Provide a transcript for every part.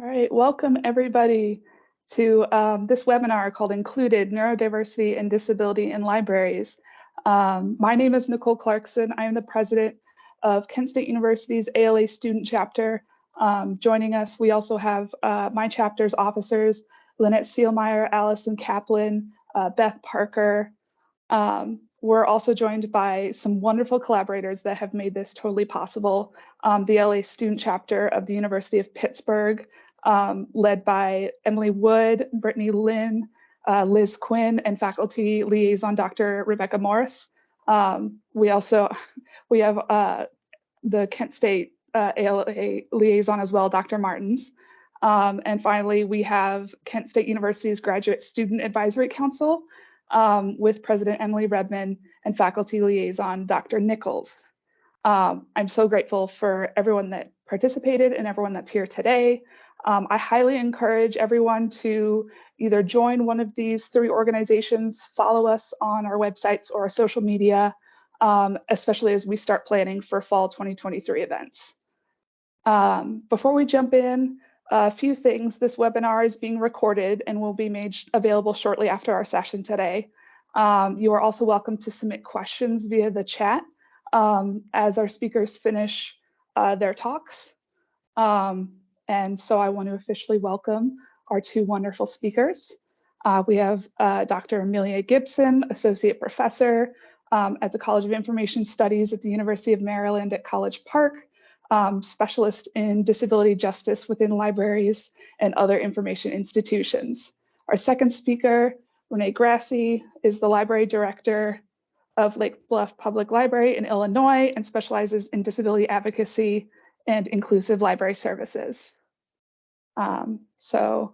All right, welcome everybody to this webinar called Included Neurodiversity and Disability in Libraries. My name is Nicole Clarkson. I am the president of Kent State University's ALA student chapter. Joining us, we also have my chapter's officers, Lynette Seelmeyer, Allison Kaplan, Beth Parker. We're also joined by some wonderful collaborators that have made this totally possible. The LA student chapter of the University of Pittsburgh, led by Emily Wood, Brittany Lynn, Liz Quinn, and faculty liaison Dr. Rebecca Morris. We have the Kent State ALA liaison as well, Dr. Martins. And finally, we have Kent State University's Graduate Student Advisory Council with President Emily Redman and faculty liaison Dr. Nichols. I'm so grateful for everyone that participated and everyone that's here today. I highly encourage everyone to either join one of these three organizations, follow us on our websites or our social media, especially as we start planning for fall 2023 events. Before we jump in, a few things. This webinar is being recorded and will be made available shortly after our session today. You are also welcome to submit questions via the chat as our speakers finish their talks. And so I want to officially welcome our two wonderful speakers. We have Dr. Amelia Gibson, Associate Professor at the College of Information Studies at the University of Maryland at College Park, specialist in disability justice within libraries and other information institutions. Our second speaker, Renee Grassi, is the Library Director of Lake Bluff Public Library in Illinois and specializes in disability advocacy and inclusive library services. So,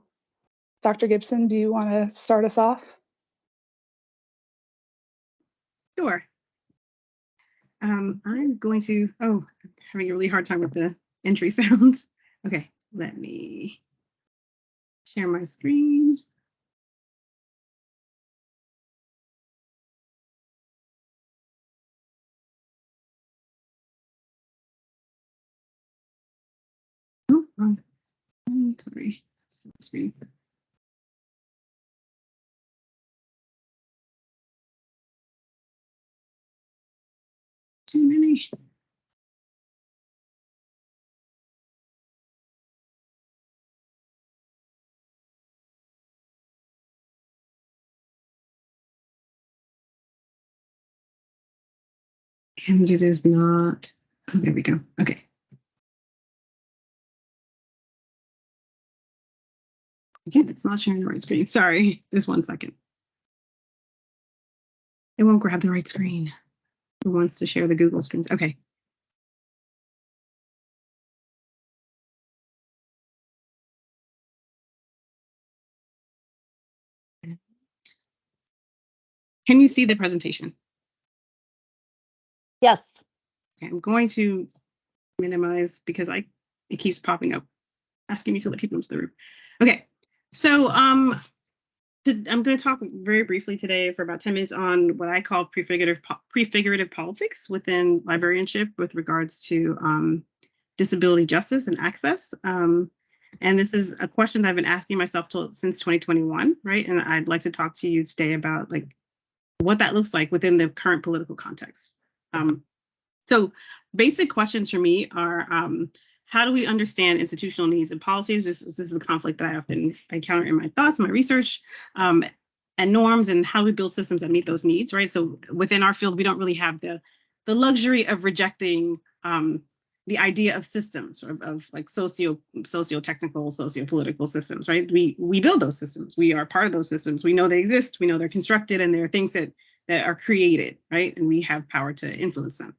Dr. Gibson, do you want to start us off? Sure. I'm going to, having a really hard time with the entry sounds. Okay, let me share my screen. Oh, wrong. I'm sorry. Screen. Too many. And it is not, oh, there we go. Okay. Again, it's not sharing the right screen. Sorry, just 1 second. It won't grab the right screen. It wants to share the Google screens. Okay. Can you see the presentation? Yes. Okay, I'm going to minimize because it keeps popping up, asking me to let people into the room. Okay, so I'm going to talk very briefly today for about 10 minutes on what I call prefigurative politics within librarianship with regards to disability justice and access. And this is a question that I've been asking myself since 2021, right? And I'd like to talk to you today about like what that looks like within the current political context. So basic questions for me are, how do we understand institutional needs and policies? This is a conflict that I often encounter in my thoughts, my research, and norms, and how we build systems that meet those needs, right? So within our field, we don't really have the luxury of rejecting the idea of systems, of like socio-technical, socio-political systems, right? We build those systems. We are part of those systems. We know they exist. We know they're constructed, and there are things that are created, right? And we have power to influence them.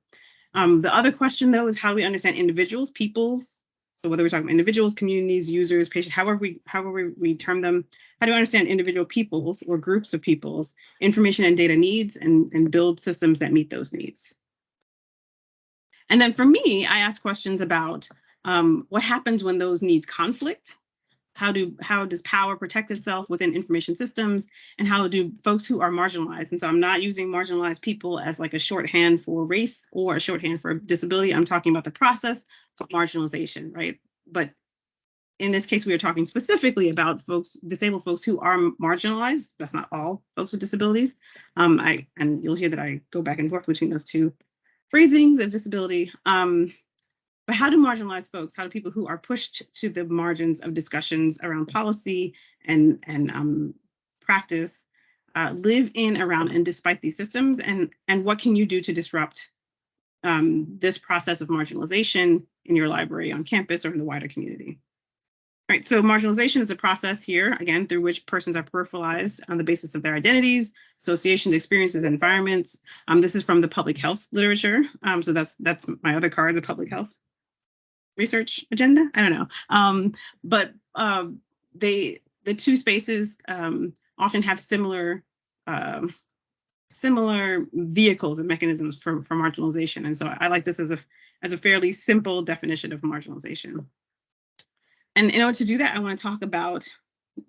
The other question, though, is how do we understand individuals, peoples? So whether we're talking about individuals, communities, users, patients, however we term them, how do we understand individual peoples or groups of peoples, information and data needs, and build systems that meet those needs? And then for me, I ask questions about what happens when those needs conflict. How does power protect itself within information systems, and how do folks who are marginalized? And so I'm not using marginalized people as like a shorthand for race or a shorthand for disability. I'm talking about the process of marginalization, right? But in this case, we are talking specifically about disabled folks who are marginalized. That's not all folks with disabilities. And you'll hear that I go back and forth between those two phrasings of disability. But how do marginalized folks, how do people who are pushed to the margins of discussions around policy and practice live in, around, and despite these systems? And what can you do to disrupt this process of marginalization in your library, on campus, or in the wider community? Right, so marginalization is a process here, again, through which persons are peripheralized on the basis of their identities, associations, experiences, and environments. This is from the public health literature. So that's my other card, is a public health research agenda. I don't know. But the two spaces often have similar vehicles and mechanisms for marginalization. And so I like this as a fairly simple definition of marginalization. And in order to do that, I want to talk about,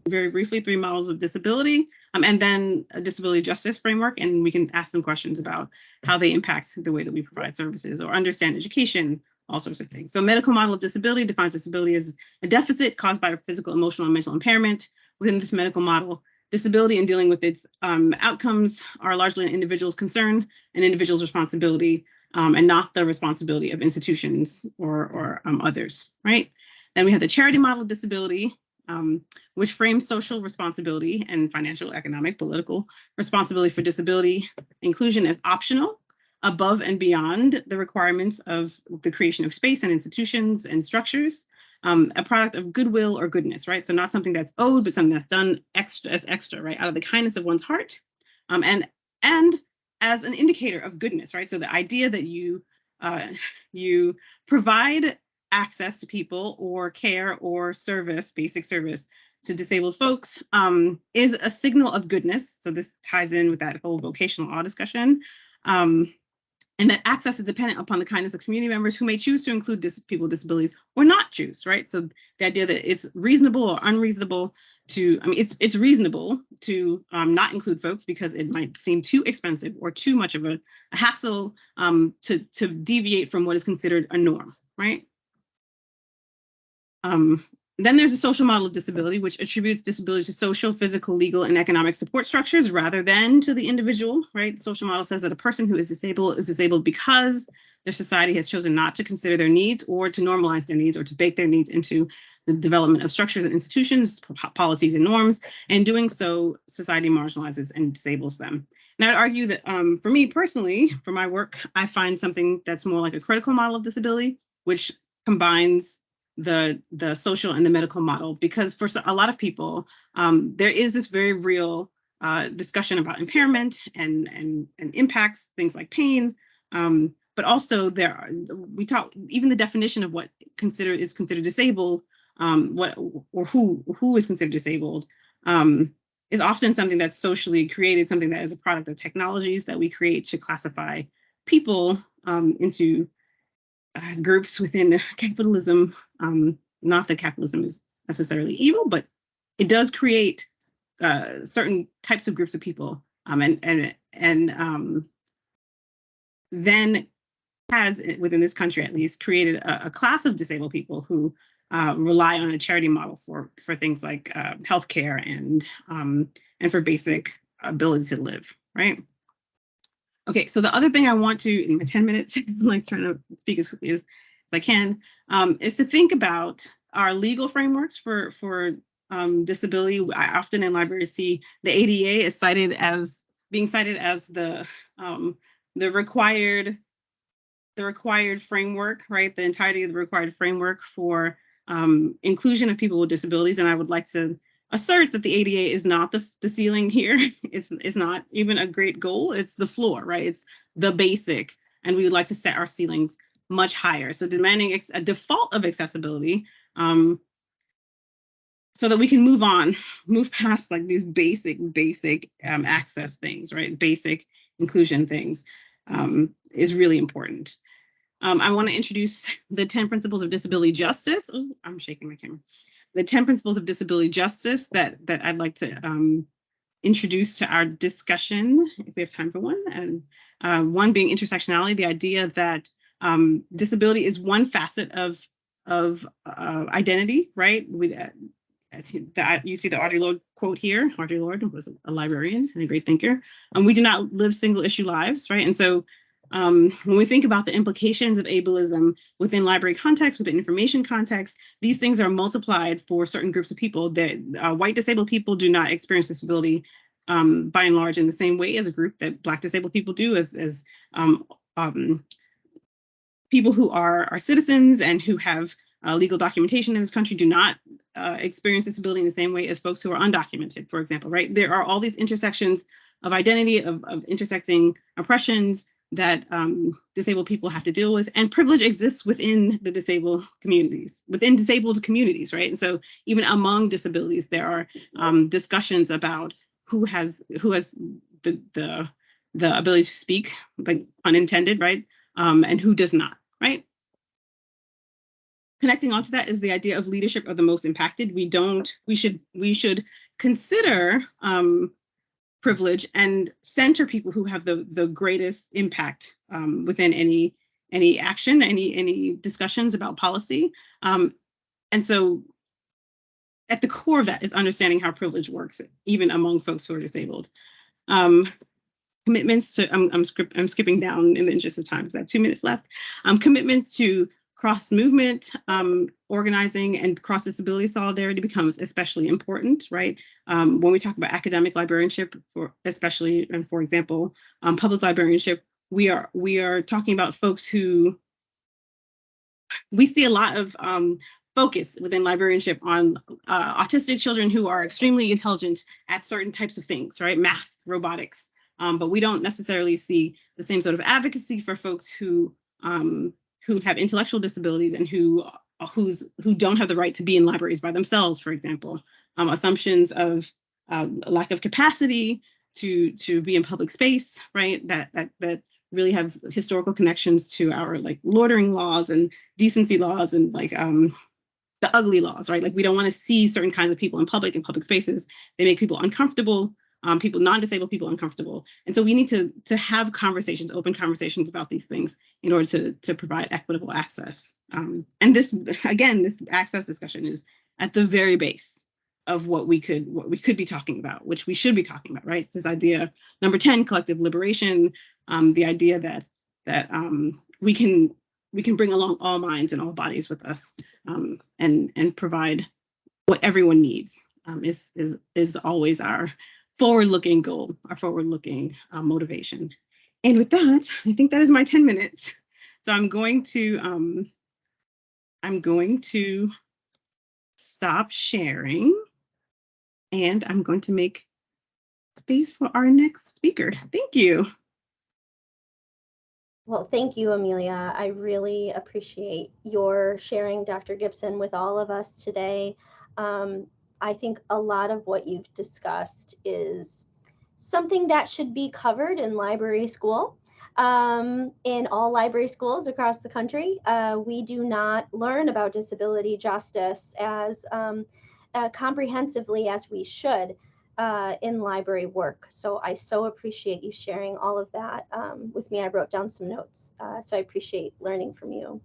very briefly, 3 models of disability, and then a disability justice framework. And we can ask some questions about how they impact the way that we provide services or understand education, all sorts of things. So medical model of disability defines disability as a deficit caused by a physical, emotional, and mental impairment. Within this medical model, disability and dealing with its outcomes are largely an individual's concern, an individual's responsibility, and not the responsibility of institutions or others, right? Then we have the charity model of disability, which frames social responsibility and financial, economic, political responsibility for disability inclusion as optional, above and beyond the requirements of the creation of space and institutions and structures, a product of goodwill or goodness, right? So not something that's owed, but something that's done extra, right? Out of the kindness of one's heart, and as an indicator of goodness, right? So the idea that you provide access to people or care or service, basic service to disabled folks, is a signal of goodness. So this ties in with that whole vocational awe discussion. And that access is dependent upon the kindness of community members who may choose to include people with disabilities or not choose, right? So the idea that it's reasonable or unreasonable to, it's reasonable to not include folks because it might seem too expensive or too much of a hassle to deviate from what is considered a norm, right? Then there's a social model of disability, which attributes disability to social, physical, legal, and economic support structures rather than to the individual, right? The social model says that a person who is disabled because their society has chosen not to consider their needs or to normalize their needs or to bake their needs into the development of structures and institutions, policies, and norms. And doing so, society marginalizes and disables them. And I'd argue that for me personally, for my work, I find something that's more like a critical model of disability, which combines the social and the medical model, because for a lot of people, there is this very real discussion about impairment and impacts, things like pain, but also we talk, even the definition of what is considered disabled, who is considered disabled, is often something that's socially created, something that is a product of technologies that we create to classify people into groups within capitalism. Not that capitalism is necessarily evil, but it does create certain types of groups of people, and then has, within this country at least, created a class of disabled people who rely on a charity model for things like healthcare and for basic ability to live, right? Okay, so the other thing I want to, in my 10 minutes, I'm like trying to speak as quickly as I can, is to think about our legal frameworks for disability. I often in libraries see the ADA is being cited as the required framework, right? The entirety of the required framework for inclusion of people with disabilities. And I would like to assert that the ADA is not the ceiling here. It's not even a great goal. It's the floor, right? It's the basic. And we would like to set our ceilings much higher. So demanding a default of accessibility so that we can move past like these basic access things, right? Basic inclusion things is really important. I want to introduce the 10 principles of disability justice. Oh, I'm shaking my camera. The 10 principles of disability justice that I'd like to introduce to our discussion, if we have time for one. And one being intersectionality, the idea that disability is one facet of identity, right? You see the Audre Lorde quote here. Audre Lorde was a librarian and a great thinker. We do not live single issue lives, right? And so when we think about the implications of ableism within library context, within information context, these things are multiplied for certain groups of people. That white disabled people do not experience disability by and large in the same way as a group that Black disabled people do, as people who are citizens and who have legal documentation in this country do not experience disability in the same way as folks who are undocumented, for example, right? There are all these intersections of identity, of intersecting oppressions that disabled people have to deal with, and privilege exists within the disabled communities, right? And so even among disabilities, there are discussions about who has the ability to speak, like unintended, right? And who does not, right? Connecting onto that is the idea of leadership of the most impacted. We should consider privilege and center people who have the greatest impact within any action, any discussions about policy. And so at the core of that is understanding how privilege works, even among folks who are disabled. Commitments to, I'm skipping down in the interest of time because I have 2 minutes left. Commitments to cross-movement organizing and cross-disability solidarity becomes especially important, right? When we talk about academic librarianship, for example, public librarianship, we are talking about folks who, we see a lot of focus within librarianship on autistic children who are extremely intelligent at certain types of things, right? Math, robotics. But we don't necessarily see the same sort of advocacy for folks who have intellectual disabilities and who don't have the right to be in libraries by themselves, for example. Assumptions of lack of capacity to be in public space, right? That really have historical connections to our like loitering laws and decency laws and like the ugly laws, right? Like we don't want to see certain kinds of people in public spaces. They make people uncomfortable. People, non-disabled people, uncomfortable. And so we need to have conversations, open conversations about these things in order to provide equitable access. And this access discussion is at the very base of what we could be talking about, which we should be talking about, right? This idea, number 10, collective liberation, the idea that we can bring along all minds and all bodies with us, and provide what everyone needs, is always our forward-looking goal, our forward-looking motivation. And with that, I think that is my 10 minutes. So I'm going to stop sharing, and I'm going to make space for our next speaker. Thank you. Well, thank you, Amelia. I really appreciate your sharing, Dr. Gibson, with all of us today. I think a lot of what you've discussed is something that should be covered in library school, in all library schools across the country. We do not learn about disability justice as comprehensively as we should in library work. So I so appreciate you sharing all of that with me. I wrote down some notes, so I appreciate learning from you.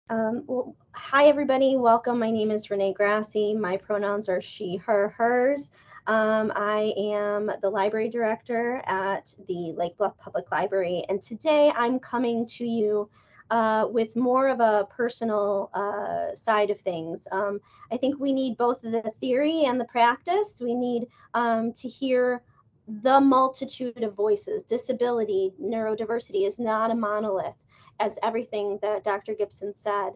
Well, hi, everybody. Welcome. My name is Renee Grassi. My pronouns are she, her, hers. I am the library director at the Lake Bluff Public Library, and today I'm coming to you with more of a personal side of things. I think we need both the theory and the practice. We need to hear the multitude of voices. Disability, neurodiversity is not a monolith, as everything that Dr. Gibson said.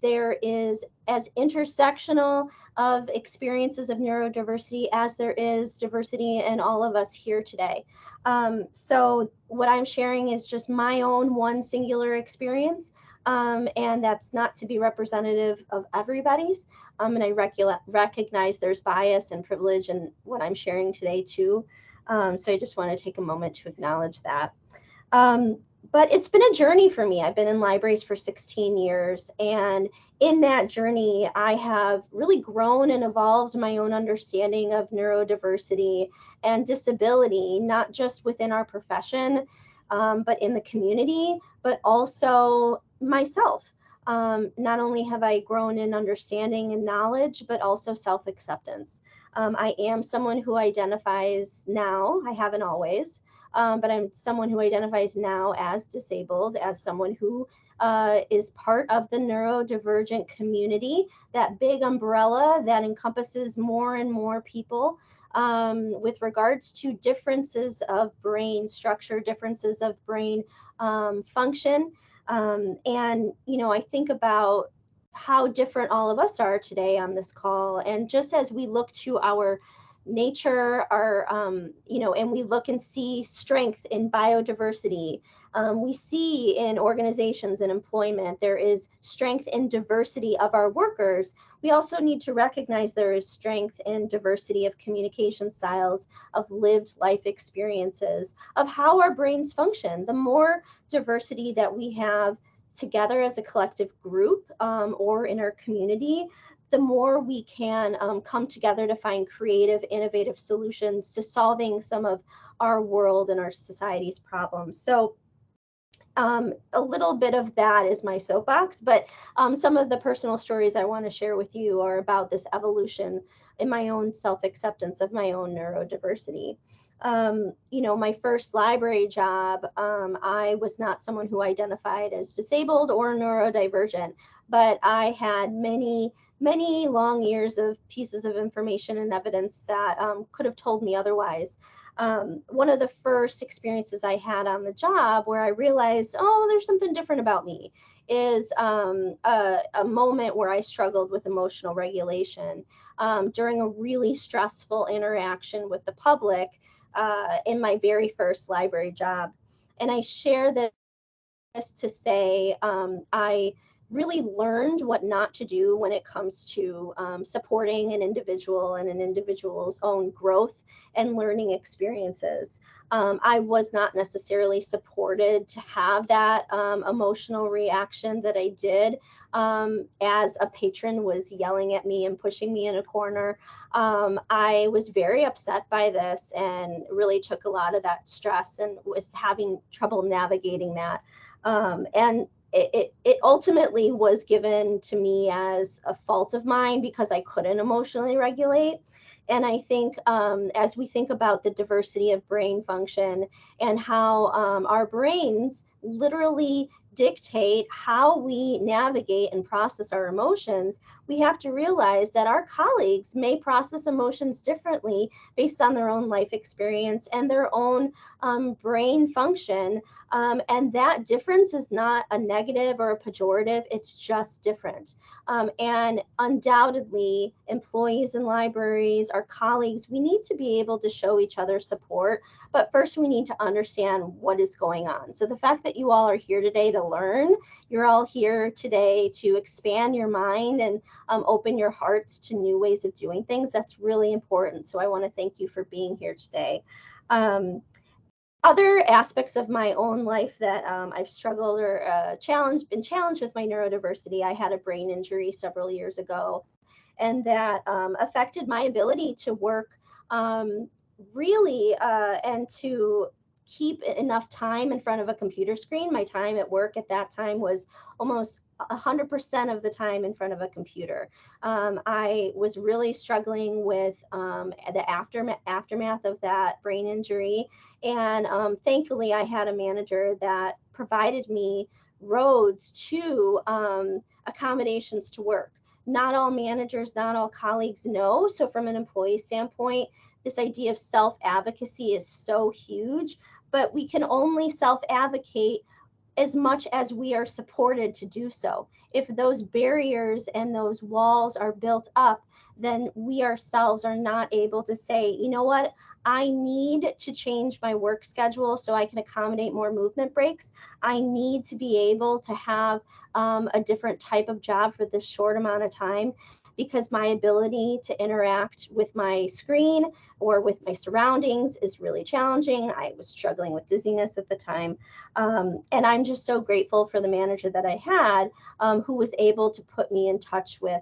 There is as intersectional of experiences of neurodiversity as there is diversity in all of us here today. So what I'm sharing is just my own one singular experience, and that's not to be representative of everybody's. And I recognize there's bias and privilege in what I'm sharing today too. So I just want to take a moment to acknowledge that. But it's been a journey for me. I've been in libraries for 16 years. And in that journey, I have really grown and evolved my own understanding of neurodiversity and disability, not just within our profession, but in the community, but also myself. not only have I grown in understanding and knowledge, but also self-acceptance. I am someone who identifies now, I haven't always, but I'm someone who identifies now as disabled, as someone who is part of the neurodivergent community, that big umbrella that encompasses more and more people with regards to differences of brain structure, differences of brain function. And, you know, I think about how different all of us are today on this call. And just as we look to our nature, our, you know, and we look and see strength in biodiversity, we see in organizations and employment, there is strength in diversity of our workers. We also need to recognize there is strength in diversity of communication styles, of lived life experiences, of how our brains function. The more diversity that we have together as a collective group or in our community, the more we can come together to find creative, innovative solutions to solving some of our world and our society's problems. So a little bit of that is my soapbox, but some of the personal stories I want to share with you are about this evolution in my own self-acceptance of my own neurodiversity. You know, my first library job, I was not someone who identified as disabled or neurodivergent, but I had many long years of pieces of information and evidence that could have told me otherwise. One of the first experiences I had on the job where I realized, oh, there's something different about me, is a moment where I struggled with emotional regulation during a really stressful interaction with the public in my very first library job. And I share this to say I really learned what not to do when it comes to supporting an individual and an individual's own growth and learning experiences. I was not necessarily supported to have that emotional reaction that I did as a patron was yelling at me and pushing me in a corner. I was very upset by this and really took a lot of that stress and was having trouble navigating that. And it ultimately was given to me as a fault of mine because I couldn't emotionally regulate. And I think as we think about the diversity of brain function and how our brains literally dictate how we navigate and process our emotions, we have to realize that our colleagues may process emotions differently based on their own life experience and their own brain function. And that difference is not a negative or a pejorative, it's just different. And undoubtedly, employees in libraries, our colleagues, we need to be able to show each other support, but first we need to understand what is going on. So the fact that you all are here today to learn, you're all here today to expand your mind and open your hearts to new ways of doing things, that's really important. So I want to thank you for being here today. Other aspects of my own life that I've struggled or been challenged with my neurodiversity. I had a brain injury several years ago, and that affected my ability to work really and to keep enough time in front of a computer screen. My time at work at that time was almost 100% of the time in front of a computer. I was really struggling with the aftermath of that brain injury. And thankfully, I had a manager that provided me roads to accommodations to work. Not all managers, not all colleagues know. So from an employee standpoint, this idea of self-advocacy is so huge, but we can only self-advocate as much as we are supported to do so. If those barriers and those walls are built up, then we ourselves are not able to say, you know what, I need to change my work schedule so I can accommodate more movement breaks. I need to be able to have a different type of job for this short amount of time, because my ability to interact with my screen or with my surroundings is really challenging. I was struggling with dizziness at the time. And I'm just so grateful for the manager that I had who was able to put me in touch with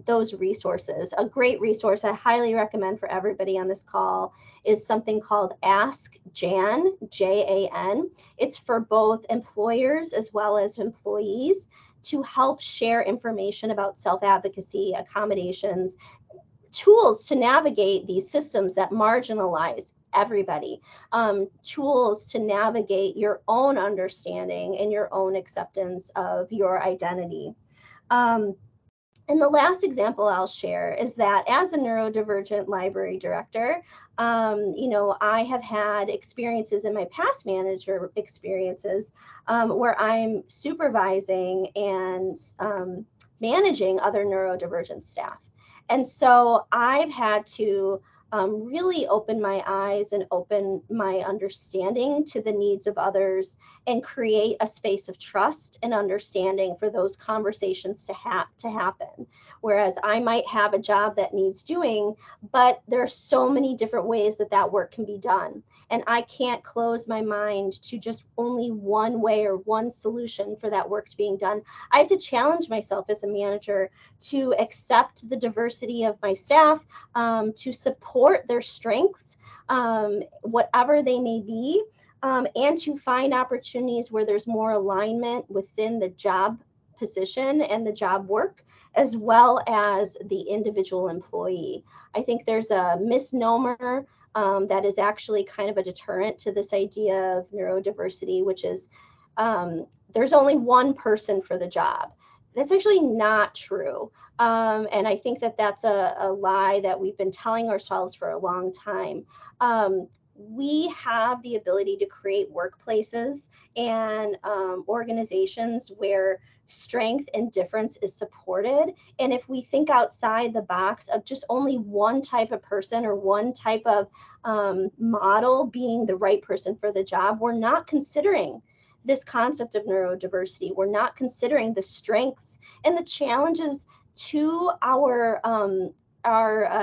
those resources. A great resource I highly recommend for everybody on this call is something called Ask Jan, Jan. It's for both employers as well as employees to help share information about self-advocacy, accommodations, tools to navigate these systems that marginalize everybody, tools to navigate your own understanding and your own acceptance of your identity. And the last example I'll share is that as a neurodivergent library director, I have had experiences in my past manager experiences where I'm supervising and managing other neurodivergent staff. And so I've had to really open my eyes and open my understanding to the needs of others and create a space of trust and understanding for those conversations to happen. Whereas I might have a job that needs doing, but there are so many different ways that that work can be done. And I can't close my mind to just only one way or one solution for that work being done. I have to challenge myself as a manager to accept the diversity of my staff, to support their strengths, whatever they may be, and to find opportunities where there's more alignment within the job position and the job work, as well as the individual employee. I think there's a misnomer that is actually kind of a deterrent to this idea of neurodiversity, which is there's only one person for the job. That's actually not true. And I think that that's a lie that we've been telling ourselves for a long time. We have the ability to create workplaces and organizations where strength and difference is supported. And if we think outside the box of just only one type of person or one type of model being the right person for the job, we're not considering this concept of neurodiversity. We're not considering the strengths and the challenges to our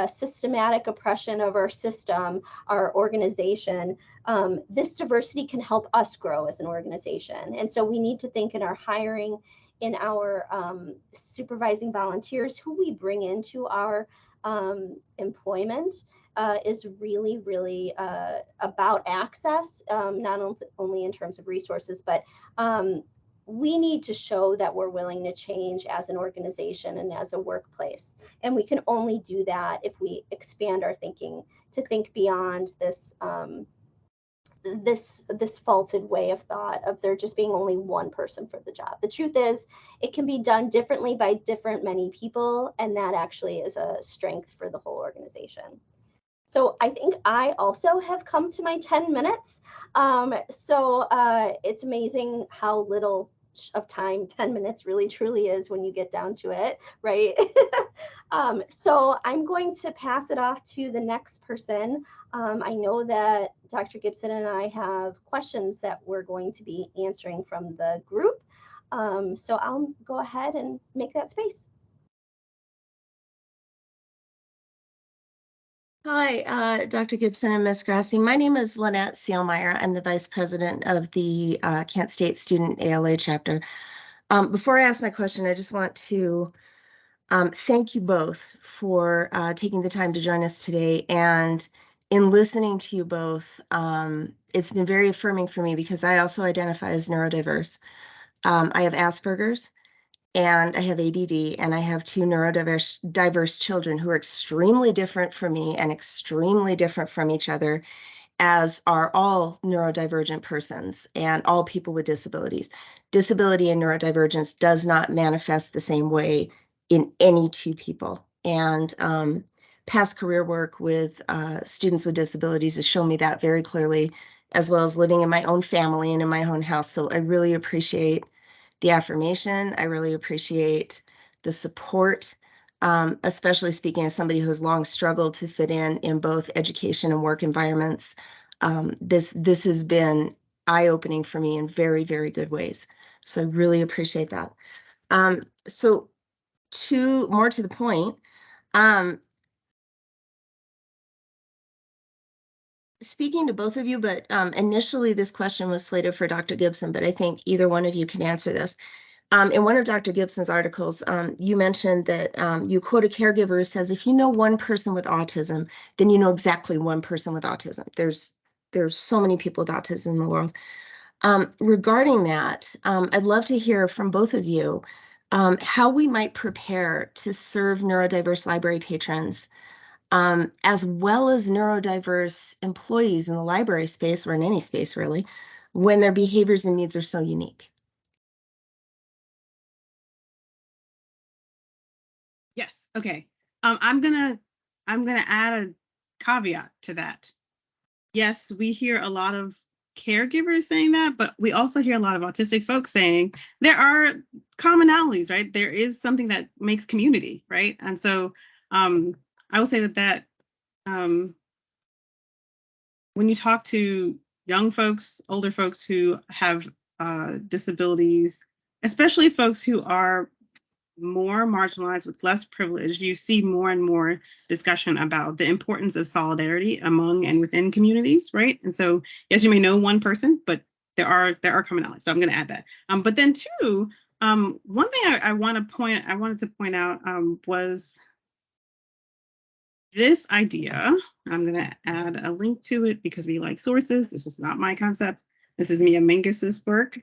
systematic oppression of our system, our organization. This diversity can help us grow as an organization. And so we need to think in our hiring, in our supervising volunteers, who we bring into our employment is really, really about access, not only in terms of resources, but we need to show that we're willing to change as an organization and as a workplace. And we can only do that if we expand our thinking to think beyond this this faulted way of thought of there just being only one person for the job. The truth is, it can be done differently by many people, and that actually is a strength for the whole organization. So I think I also have come to my 10 minutes. It's amazing how little of time 10 minutes really truly is when you get down to it, right? So I'm going to pass it off to the next person. I know that Dr. Gibson and I have questions that we're going to be answering from the group. So I'll go ahead and make that space. Hi, Dr. Gibson and Ms. Grassi. My name is Lynette Seelmeyer. I'm the Vice President of the Kent State Student ALA chapter. Before I ask my question, I just want to thank you both for taking the time to join us today. And in listening to you both, it's been very affirming for me because I also identify as neurodiverse. I have Asperger's, and I have ADD, and I have two neurodiverse children who are extremely different from me and extremely different from each other, as are all neurodivergent persons and all people with disabilities. Disability and neurodivergence does not manifest the same way in any two people. And past career work with students with disabilities has shown me that very clearly, as well as living in my own family and in my own house. So I really appreciate the affirmation. I really appreciate the support, especially speaking as somebody who has long struggled to fit in both education and work environments. This has been eye-opening for me in very, very good ways. So I really appreciate that. So more to the point, speaking to both of you, but initially this question was slated for Dr. Gibson, but I think either one of you can answer this. In one of Dr. Gibson's articles, you mentioned that you quote a caregiver who says, if you know one person with autism, then you know exactly one person with autism. There's so many people with autism in the world. Regarding that, I'd love to hear from both of you, how we might prepare to serve neurodiverse library patrons, as well as neurodiverse employees in the library space or in any space really, when their behaviors and needs are so unique. Yes. Okay. I'm gonna add a caveat to that. Yes, we hear a lot of caregivers saying that, but we also hear a lot of autistic folks saying there are commonalities, right? There is something that makes community, right? And so I will say that when you talk to young folks, older folks who have disabilities, especially folks who are more marginalized with less privilege, you see more and more discussion about the importance of solidarity among and within communities, right? And so, yes, you may know one person, but there are commonalities. So I'm going to add that. But then two, one thing I wanted to point out was this idea. I'm going to add a link to it because we like sources. This is not my concept. This is Mia Mingus's work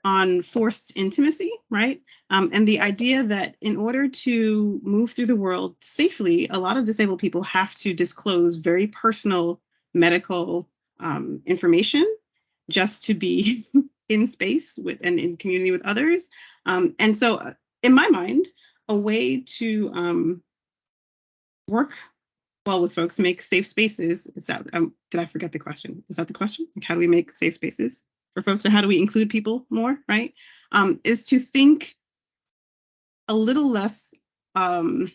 on forced intimacy, right? And the idea that in order to move through the world safely, a lot of disabled people have to disclose very personal medical information just to be in space with and in community with others. And so in my mind, a way to work well with folks, make safe spaces, is that, did I forget the question? Is that the question? Like, how do we make safe spaces for folks, and how do we include people more, right? Is to think a little less, to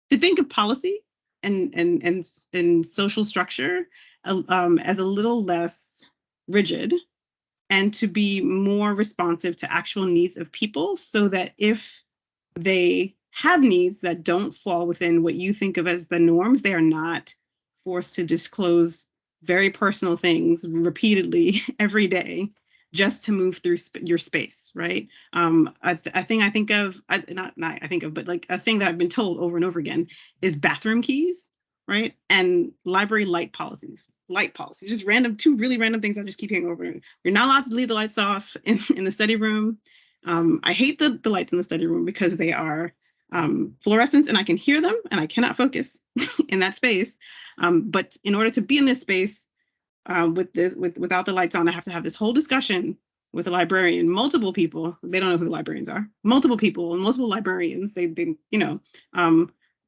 think of policy and social structure as a little less rigid, and to be more responsive to actual needs of people, so that if they have needs that don't fall within what you think of as the norms, they are not forced to disclose very personal things repeatedly every day just to move through your space, right? A thing I think of, not I think of, but like a thing that I've been told over and over again is bathroom keys, right? And library light policies, just random, two really random things I just keep hearing over. You're not allowed to leave the lights off in the study room. I hate the lights in the study room because they are fluorescents and I can hear them and I cannot focus in that space. But in order to be in this space without the lights on, I have to have this whole discussion with a librarian, multiple people. They don't know who the librarians are. Multiple people and multiple librarians. They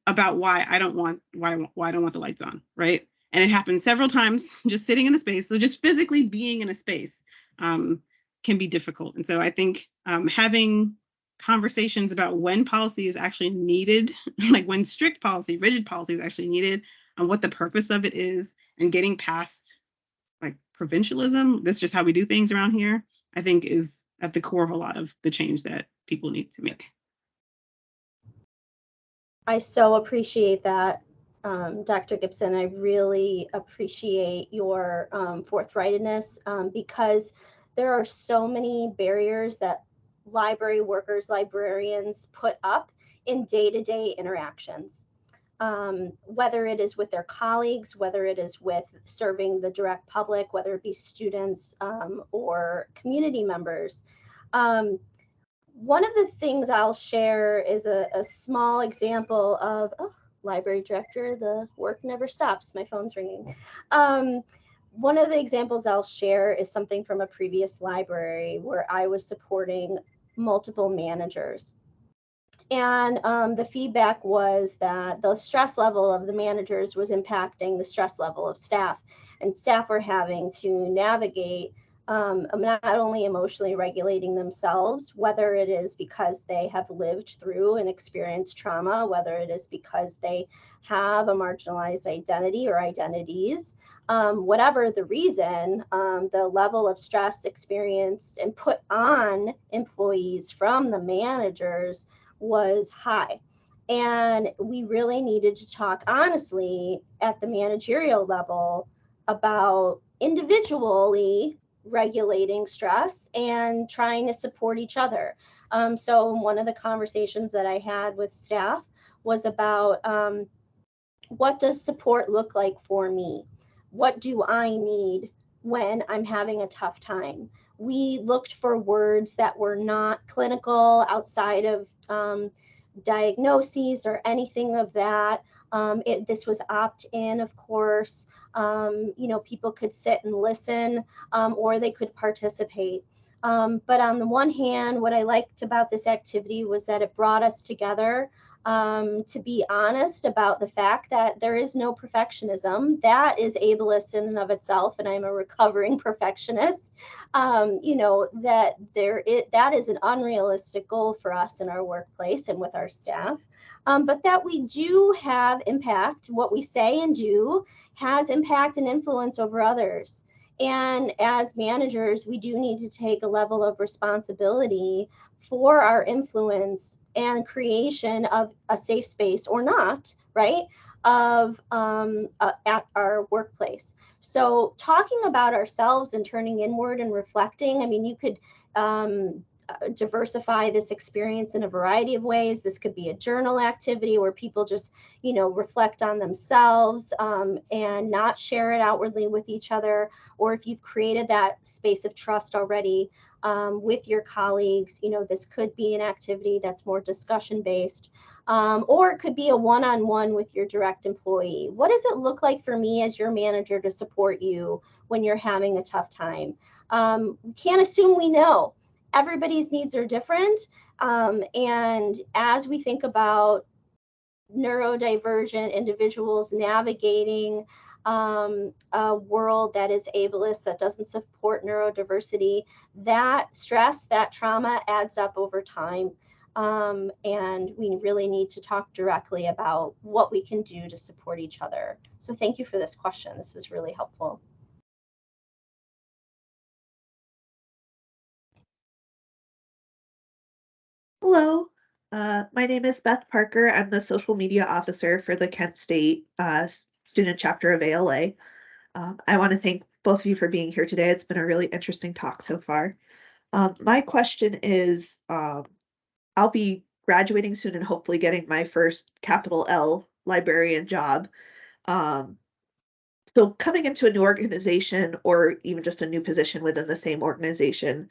about why I don't want the lights on, right? And it happens several times just sitting in a space. So just physically being in a space can be difficult. And so I think having conversations about when policy is actually needed, like when strict policy, rigid policy is actually needed, and what the purpose of it is, and getting past like provincialism, this is just how we do things around here, I think is at the core of a lot of the change that people need to make. I so appreciate that, Dr. Gibson. I really appreciate your forthrightness because there are so many barriers that library workers, librarians put up in day-to-day interactions. Whether it is with their colleagues, whether it is with serving the direct public, whether it be students or community members. One of the things I'll share is a small example of, library director, the work never stops, my phone's ringing. One of the examples I'll share is something from a previous library where I was supporting multiple managers. And the feedback was that the stress level of the managers was impacting the stress level of staff, and staff were having to navigate not only emotionally regulating themselves, whether it is because they have lived through and experienced trauma, whether it is because they have a marginalized identity or identities, whatever the reason, the level of stress experienced and put on employees from the managers was high. And we really needed to talk honestly at the managerial level about individually regulating stress and trying to support each other. So one of the conversations that I had with staff was about what does support look like for me? What do I need when I'm having a tough time? We looked for words that were not clinical, outside of diagnoses or anything of that. This was opt-in, of course. People could sit and listen, or they could participate. But on the one hand, what I liked about this activity was that it brought us together to be honest about the fact that there is no perfectionism. That is ableist in and of itself, and I'm a recovering perfectionist. That is an unrealistic goal for us in our workplace and with our staff. But that we do have impact. What we say and do has impact and influence over others. And as managers, we do need to take a level of responsibility for our influence and creation of a safe space, or not, right, of at our workplace. So talking about ourselves and turning inward and reflecting, I mean, you could diversify this experience in a variety of ways. This could be a journal activity where people just, reflect on themselves and not share it outwardly with each other. Or if you've created that space of trust already with your colleagues, this could be an activity that's more discussion based. Or it could be a one-on-one with your direct employee. What does it look like for me as your manager to support you when you're having a tough time? We can't assume we know. Everybody's needs are different. And as we think about neurodivergent individuals navigating a world that is ableist, that doesn't support neurodiversity, that stress, that trauma adds up over time. And we really need to talk directly about what we can do to support each other. So thank you for this question. This is really helpful. Hello, my name is Beth Parker. I'm the social media officer for the Kent State student chapter of ALA. I want to thank both of you for being here today. It's been a really interesting talk so far. My question is, I'll be graduating soon and hopefully getting my first capital L librarian job. So coming into a new organization or even just a new position within the same organization,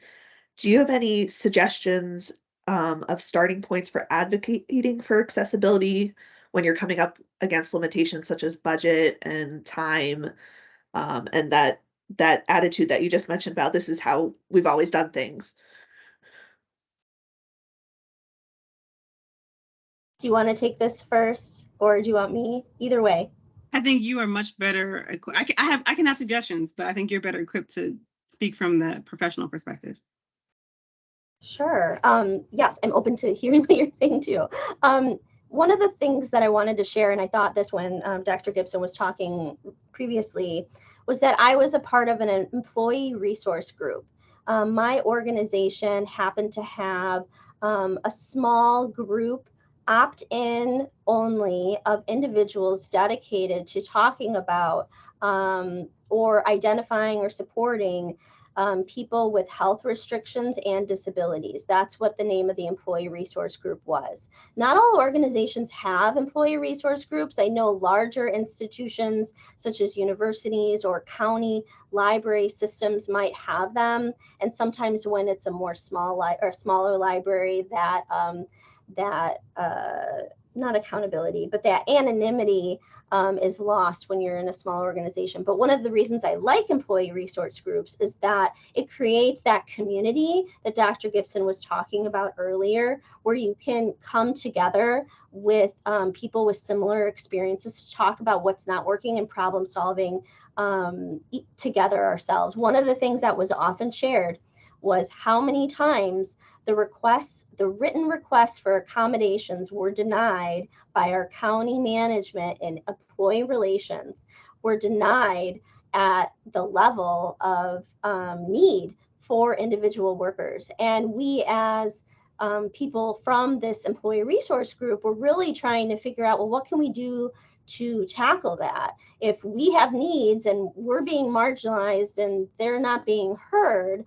do you have any suggestions of starting points for advocating for accessibility when you're coming up against limitations such as budget and time, and that attitude that you just mentioned about this is how we've always done things? Do you want to take this first, or do you want me? Either way. I think you are much better. I can have suggestions, but I think you're better equipped to speak from the professional perspective. Sure. Yes, I'm open to hearing what you're saying too. One of the things that I wanted to share, and I thought this when Dr. Gibson was talking previously, was that I was a part of an employee resource group. My organization happened to have a small group, opt-in only, of individuals dedicated to talking about or identifying or supporting people with health restrictions and disabilities. That's what the name of the employee resource group was. Not all organizations have employee resource groups. I know larger institutions such as universities or county library systems might have them. And sometimes when it's a more smaller library, that not accountability, but that anonymity is lost when you're in a small organization. But one of the reasons I like employee resource groups is that it creates that community that Dr. Gibson was talking about earlier, where you can come together with people with similar experiences to talk about what's not working and problem solving together ourselves. One of the things that was often shared was how many times the written requests for accommodations were denied by our county management and employee relations, were denied at the level of need for individual workers. And we as people from this employee resource group were really trying to figure out, well, what can we do to tackle that? If we have needs and we're being marginalized and they're not being heard,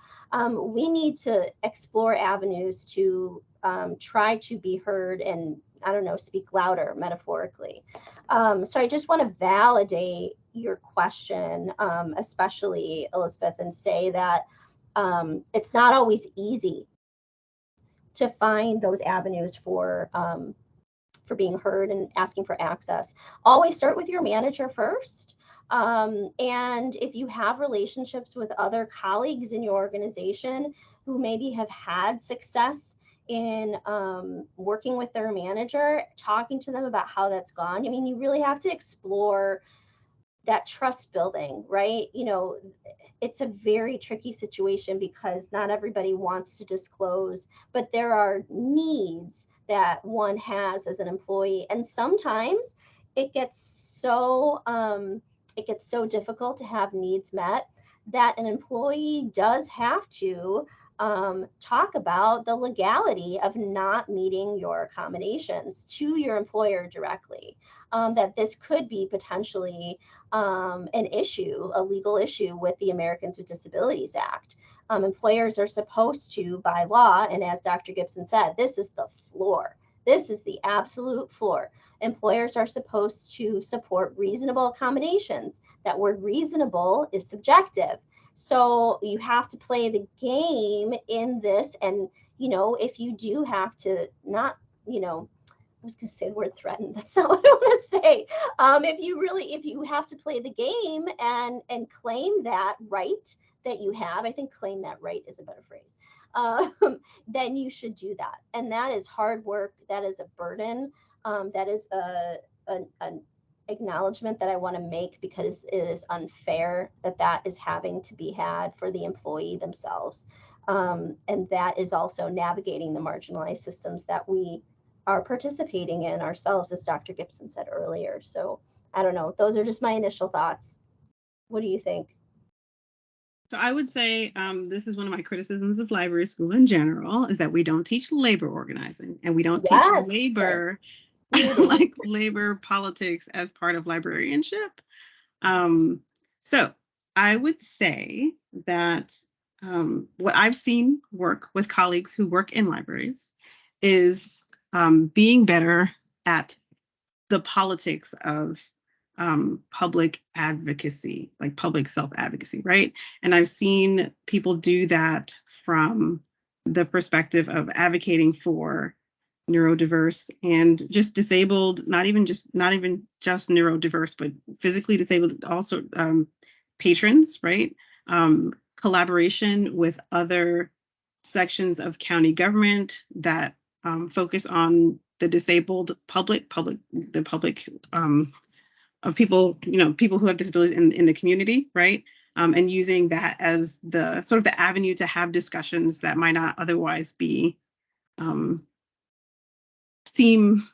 we need to explore avenues to try to be heard and, I don't know, speak louder, metaphorically. So I just want to validate your question, especially, Elizabeth, and say that it's not always easy to find those avenues for being heard and asking for access. Always start with your manager first. And if you have relationships with other colleagues in your organization who maybe have had success in working with their manager, talking to them about how that's gone. I mean, you really have to explore that trust building, right? You know, it's a very tricky situation because not everybody wants to disclose, but there are needs that one has as an employee. And sometimes it gets so difficult to have needs met that an employee does have to talk about the legality of not meeting your accommodations to your employer directly. That this could be potentially an issue, a legal issue with the Americans with Disabilities Act. Employers are supposed to, by law, and as Dr. Gibson said, this is the floor. This is the absolute floor. Employers are supposed to support reasonable accommodations. That word reasonable is subjective. So you have to play the game in this. And, you know, if you do have to not, you know, I was going to say the word threaten. That's not what I want to say. If you have to play the game and claim that right that you have, I think claim that right is a better phrase. Then you should do that. And that is hard work. That is a burden. That is an acknowledgement that I want to make because it is unfair that is having to be had for the employee themselves. And that is also navigating the marginalized systems that we are participating in ourselves, as Dr. Gibson said earlier. So I don't know. Those are just my initial thoughts. What do you think? So I would say this is one of my criticisms of library school in general, is that we don't teach labor organizing and we don't teach labor, like labor politics as part of librarianship. So I would say that what I've seen work with colleagues who work in libraries is being better at the politics of public advocacy, like public self-advocacy, right? And I've seen people do that from the perspective of advocating for neurodiverse and just disabled, not even just neurodiverse, but physically disabled also patrons, right? Collaboration with other sections of county government that focus on the disabled public of people, you know, people who have disabilities in the community, right? And using that as the sort of the avenue to have discussions that might not otherwise be seem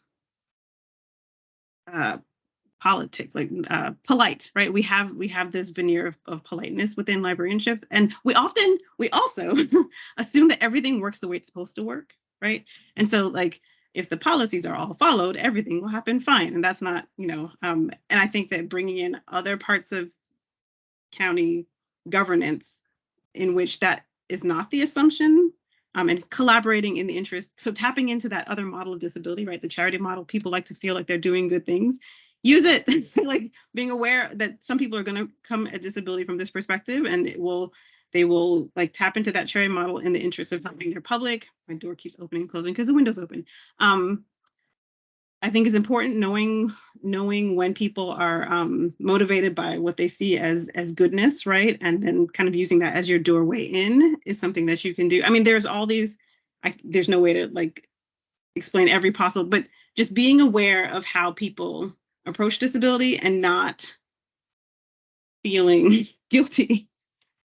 politics, like polite, right? We have this veneer of politeness within librarianship, and we also assume that everything works the way it's supposed to work, right? And so, like, if the policies are all followed, everything will happen fine, and that's not, you know. And I think that bringing in other parts of county governance in which that is not the assumption. And collaborating in the interest, so tapping into that other model of disability, right? The charity model, people like to feel like they're doing good things. Use it, like being aware that some people are going to come at disability from this perspective, and they will like tap into that charity model in the interest of helping their public. My door keeps opening and closing because the window's open. I think it's important knowing when people are motivated by what they see as goodness, right? And then kind of using that as your doorway in is something that you can do. I mean, there's all these, there's no way to like explain every possible, but just being aware of how people approach disability and not feeling guilty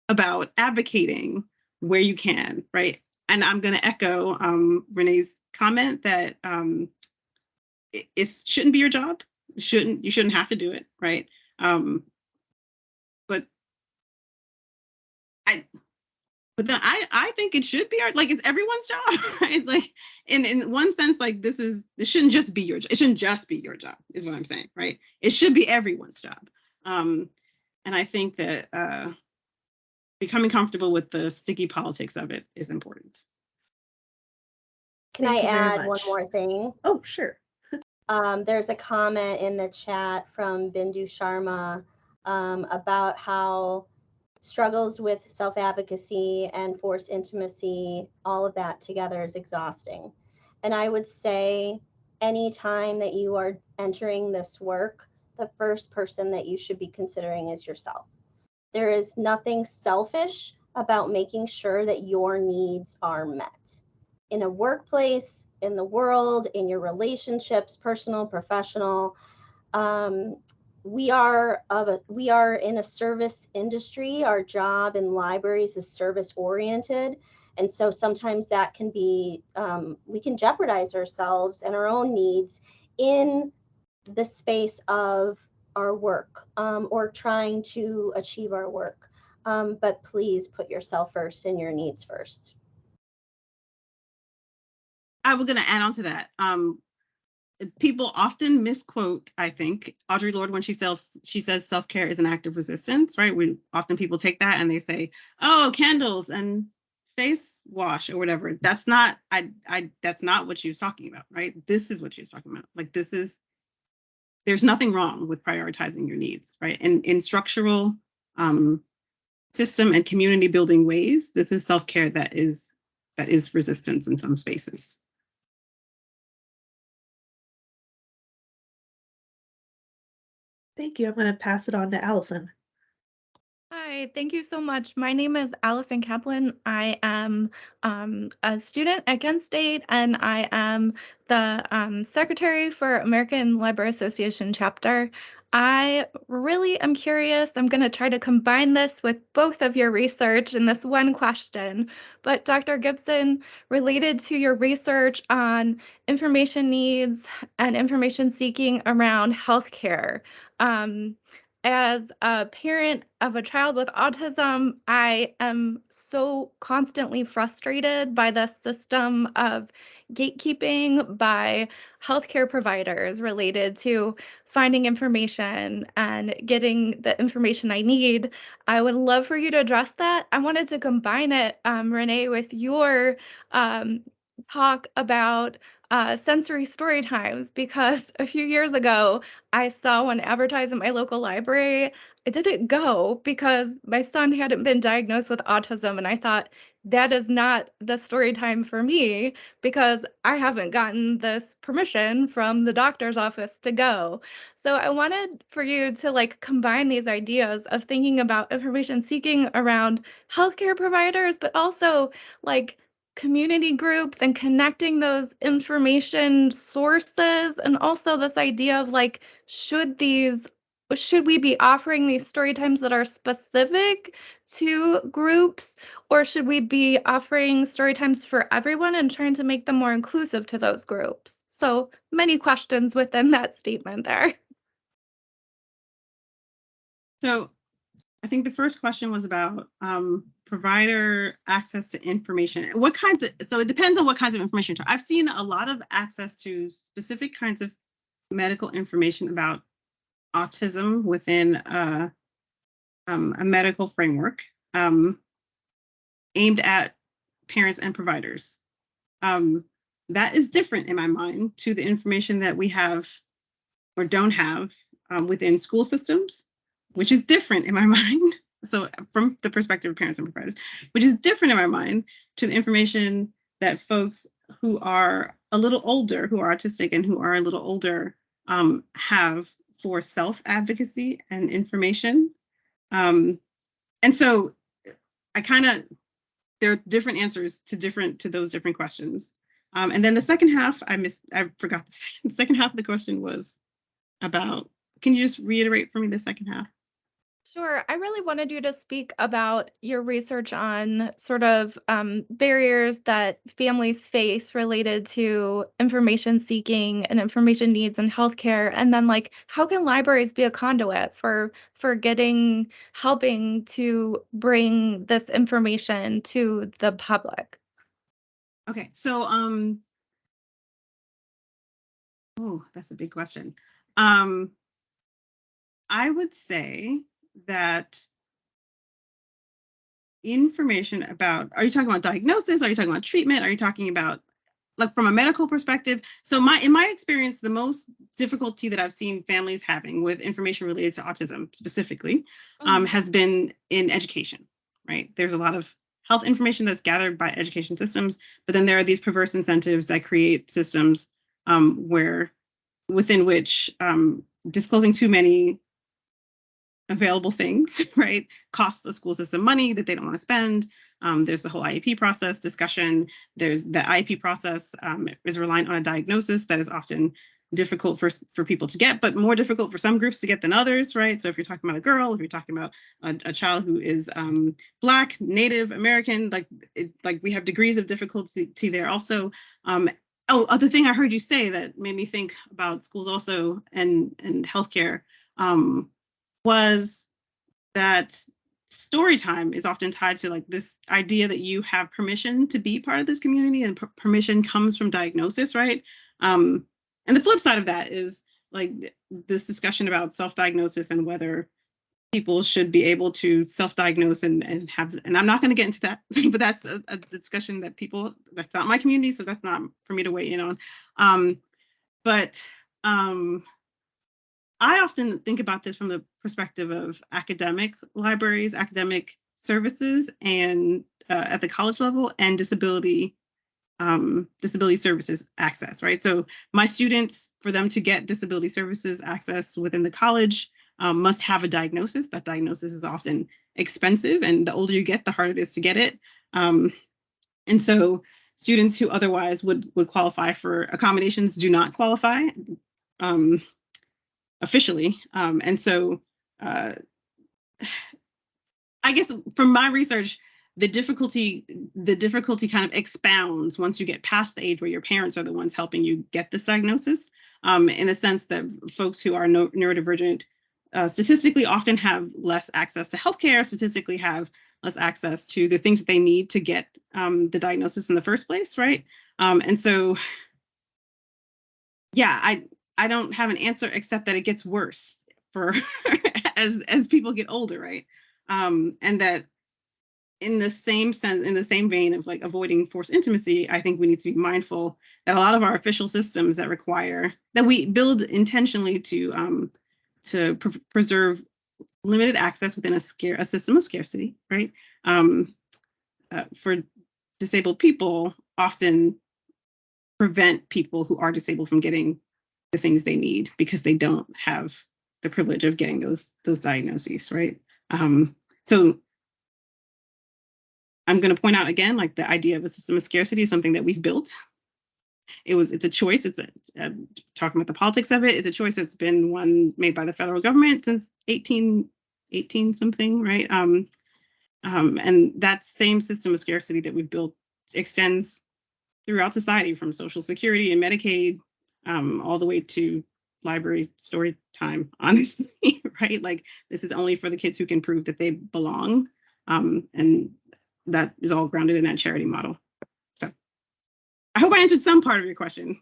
about advocating where you can, right? And I'm going to echo Renee's comment that it shouldn't be your job. You shouldn't have to do it, right? But then I think it should be like it's everyone's job, right? Like in one sense, like this shouldn't just be your job. It shouldn't just be your job, is what I'm saying, right? It should be everyone's job. And I think that becoming comfortable with the sticky politics of it is important. Can I add one more thing? Oh, sure. There's a comment in the chat from Bindu Sharma about how struggles with self-advocacy and forced intimacy, all of that together is exhausting. And I would say anytime that you are entering this work, the first person that you should be considering is yourself. There is nothing selfish about making sure that your needs are met in a workplace, in the world, in your relationships, personal, professional. We are in a service industry. Our job in libraries is service oriented. And so sometimes that can be, we can jeopardize ourselves and our own needs in the space of our work, or trying to achieve our work. But please put yourself first and your needs first. I was going to add on to that. People often misquote, I think, Audre Lorde when she says self-care is an act of resistance, right? People take that and they say, oh, candles and face wash or whatever. That's not what she was talking about, right? This is what she was talking about. Like, there's nothing wrong with prioritizing your needs, right? And in structural system and community building ways, this is self-care that is resistance in some spaces. Thank you. I'm going to pass it on to Allison. Hi, thank you so much. My name is Allison Kaplan. I am a student at Kent State, and I am the secretary for American Library Association chapter. I really am curious. I'm going to try to combine this with both of your research in this one question. But Dr. Gibson, related to your research on information needs and information seeking around healthcare, as a parent of a child with autism, I am so constantly frustrated by the system of gatekeeping by healthcare providers related to finding information and getting the information I need. I would love for you to address that. I wanted to combine it, Renee, with your talk about sensory story times, because a few years ago, I saw one advertised at my local library. I didn't go because my son hadn't been diagnosed with autism, and I thought, that is not the story time for me because I haven't gotten this permission from the doctor's office to go. So I wanted for you to like combine these ideas of thinking about information seeking around healthcare providers, but also like community groups and connecting those information sources, and also this idea of like, should we be offering these story times that are specific to groups, or should we be offering story times for everyone and trying to make them more inclusive to those groups? So many questions within that statement there. So I think the first question was about provider access to information. So it depends on what kinds of information. I've seen a lot of access to specific kinds of medical information about autism within a medical framework aimed at parents and providers. That is different in my mind to the information that we have or don't have within school systems, which is different in my mind. So from the perspective of parents and providers, which is different in my mind to the information that folks who are a little older, who are autistic and who are a little older have for self-advocacy and information. And so there are different answers to those different questions. And then the second half, I forgot the second half of the question was about, can you just reiterate for me the second half? Sure. I really wanted you to speak about your research on sort of barriers that families face related to information seeking and information needs in healthcare, and then like how can libraries be a conduit for helping to bring this information to the public? Okay, so that's a big question. I would say that information about, are you talking about diagnosis? Are you talking about treatment? Are you talking about like from a medical perspective. So in my experience, the most difficulty that I've seen families having with information related to autism specifically has been in education, right? There's a lot of health information that's gathered by education systems, but then there are these perverse incentives that create systems within which disclosing too many available things, right, costs the school system money that they don't want to spend. There's the whole IEP process discussion. There's the IEP process is reliant on a diagnosis that is often difficult for people to get, but more difficult for some groups to get than others, right? So if you're talking about a girl, if you're talking about a child who is Black, Native American, like we have degrees of difficulty there also. Other thing I heard you say that made me think about schools also and healthcare was that story time is often tied to like this idea that you have permission to be part of this community, and permission comes from diagnosis, right? And the flip side of that is like this discussion about self-diagnosis and whether people should be able to self-diagnose and have, and I'm not going to get into that, but that's a discussion that's not my community, so that's not for me to weigh in on. But I often think about this from the perspective of academic libraries, academic services, and at the college level, and disability services access, right? So my students, for them to get disability services access within the college, must have a diagnosis. That diagnosis is often expensive, and the older you get, the harder it is to get it. And so students who otherwise would qualify for accommodations do not qualify officially. And so I guess from my research, the difficulty kind of expounds once you get past the age where your parents are the ones helping you get this diagnosis, in the sense that folks who are neurodivergent statistically often have less access to healthcare, statistically have less access to the things that they need to get the diagnosis in the first place, right? And so, yeah, I don't have an answer except that it gets worse for as people get older, right? And that in the same sense, in the same vein of like avoiding forced intimacy, I think we need to be mindful that a lot of our official systems that we build intentionally to preserve limited access within a system of scarcity, right? For disabled people, often prevent people who are disabled from getting the things they need because they don't have the privilege of getting those diagnoses, right? So I'm going to point out again, like the idea of a system of scarcity is something that we've built. It's a choice. Talking about the politics of it, it's a choice that's been one made by the federal government since 1818 something, right? And that same system of scarcity that we've built extends throughout society, from Social Security and Medicaid, all the way to library story time, honestly, right? Like this is only for the kids who can prove that they belong. And that is all grounded in that charity model. So I hope I answered some part of your question.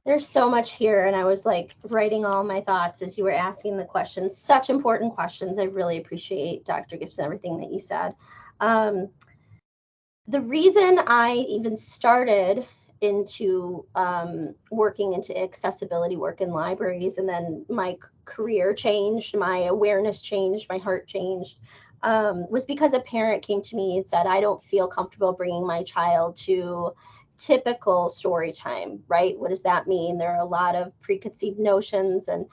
There's so much here, and I was like writing all my thoughts as you were asking the questions. Such important questions. I really appreciate, Dr. Gibson, everything that you said. The reason I even started into working into accessibility work in libraries, and then my career changed, my awareness changed, my heart changed, was because a parent came to me and said, I don't feel comfortable bringing my child to typical story time, right? What does that mean? There are a lot of preconceived notions and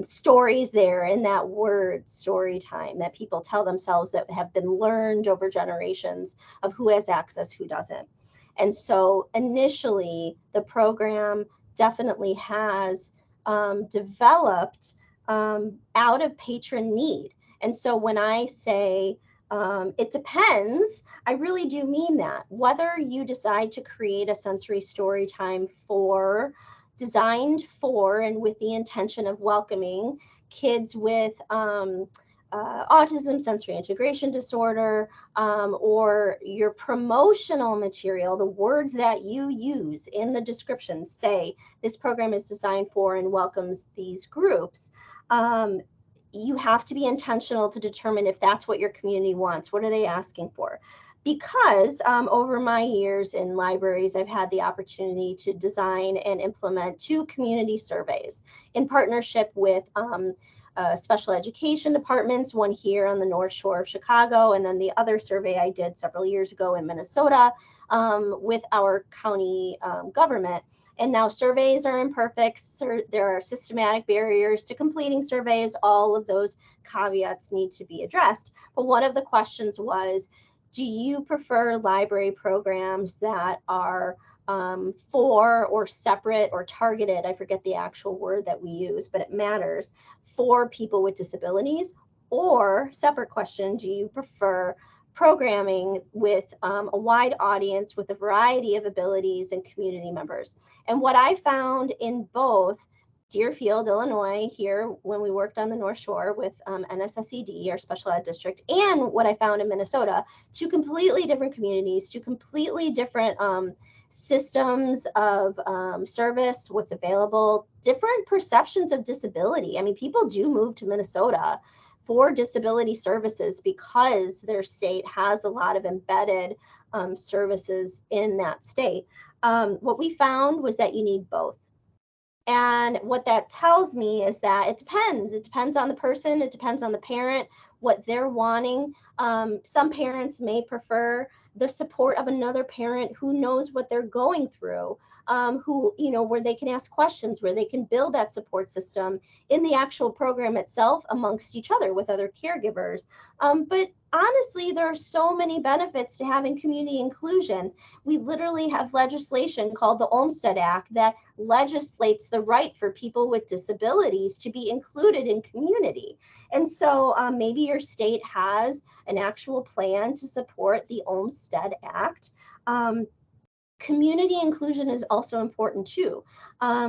stories there in that word story time that people tell themselves that have been learned over generations of who has access, who doesn't. And so initially the program definitely has developed out of patron need. And so when I say it depends, I really do mean that. Whether you decide to create a sensory story time designed for and with the intention of welcoming kids with autism, sensory integration disorder, or your promotional material, the words that you use in the description say this program is designed for and welcomes these groups. You have to be intentional to determine if that's what your community wants. What are they asking for? because over my years in libraries, I've had the opportunity to design and implement 2 community surveys in partnership with special education departments, one here on the North Shore of Chicago, and then the other survey I did several years ago in Minnesota with our county government. And now surveys are imperfect. There are systematic barriers to completing surveys. All of those caveats need to be addressed. But one of the questions was, do you prefer library programs that are for or separate or targeted? I forget the actual word that we use, but it matters, for people with disabilities? Or, separate question, do you prefer programming with a wide audience with a variety of abilities and community members? And what I found in both Deerfield, Illinois, here when we worked on the North Shore with NSSED, our special ed district, and what I found in Minnesota, 2 completely different communities, 2 completely different systems of service, what's available, different perceptions of disability. I mean, people do move to Minnesota for disability services because their state has a lot of embedded services in that state. What we found was that you need both. And what that tells me is that it depends. It depends on the person. It depends on the parent, what they're wanting. Some parents may prefer the support of another parent who knows what they're going through, who, you know, where they can ask questions, where they can build that support system in the actual program itself amongst each other with other caregivers. But honestly, there are so many benefits to having community inclusion. We literally have legislation called the Olmstead Act that legislates the right for people with disabilities to be included in community. And so maybe your state has an actual plan to support the Olmstead Act. Community inclusion is also important too.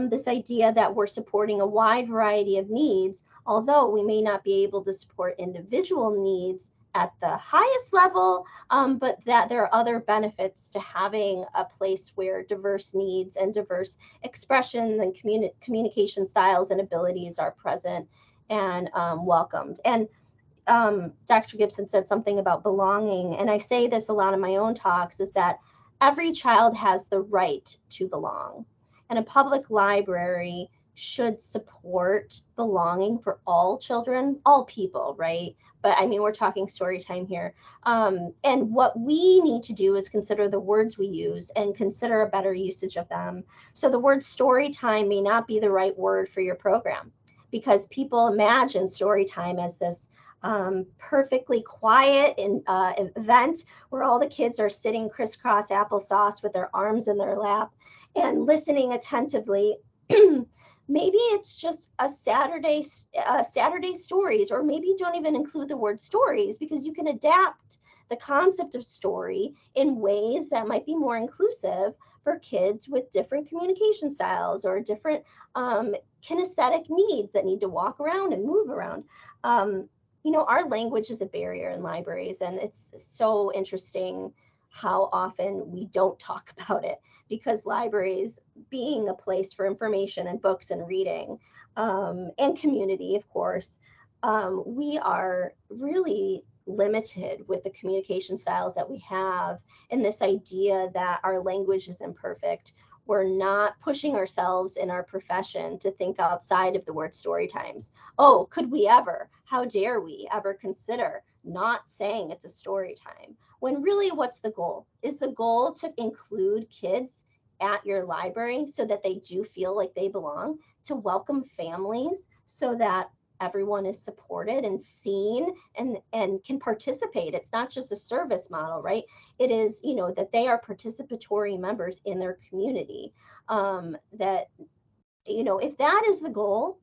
This idea that we're supporting a wide variety of needs, although we may not be able to support individual needs at the highest level, but that there are other benefits to having a place where diverse needs and diverse expressions and communication styles and abilities are present and welcomed. And Dr. Gibson said something about belonging, and I say this a lot in my own talks, is that every child has the right to belong, and a public library should support belonging for all children, all people, right? But I mean, we're talking story time here. And what we need to do is consider the words we use and consider a better usage of them. So the word story time may not be the right word for your program, because people imagine story time as this perfectly quiet event where all the kids are sitting crisscross applesauce with their arms in their lap and listening attentively. Maybe it's just a Saturday stories, or maybe don't even include the word stories, because you can adapt the concept of story in ways that might be more inclusive for kids with different communication styles or different kinesthetic needs that need to walk around and move around. You know, our language is a barrier in libraries, and it's so interesting how often we don't talk about it, because libraries, being a place for information and books and reading and community, of course, we are really limited with the communication styles that we have, and this idea that our language is imperfect. We're not pushing ourselves in our profession to think outside of the word story times. Oh, could we ever? How dare we ever consider not saying it's a story time? When really, what's the goal? Is the goal to include kids at your library so that they do feel like they belong, to welcome families so that everyone is supported and seen and can participate? It's not just a service model, right? It is, you know, that they are participatory members in their community. That, you know, if that is the goal,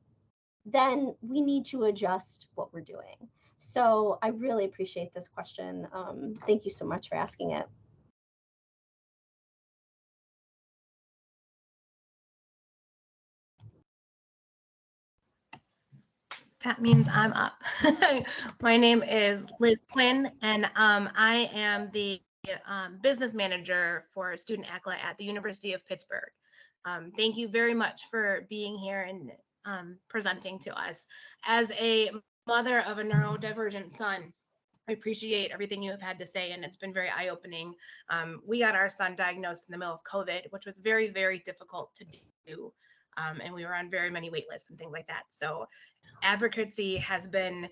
then we need to adjust what we're doing. So I really appreciate this question. Thank you so much for asking it. That means I'm up. My name is Liz Quinn, and I am the business manager for Student ACLA at the University of Pittsburgh. Thank you very much for being here and presenting to us. As a mother of a neurodivergent son, I appreciate everything you have had to say, and it's been very eye-opening. We got our son diagnosed in the middle of COVID, which was very, very difficult to do. And we were on very many wait lists and things like that. So advocacy has been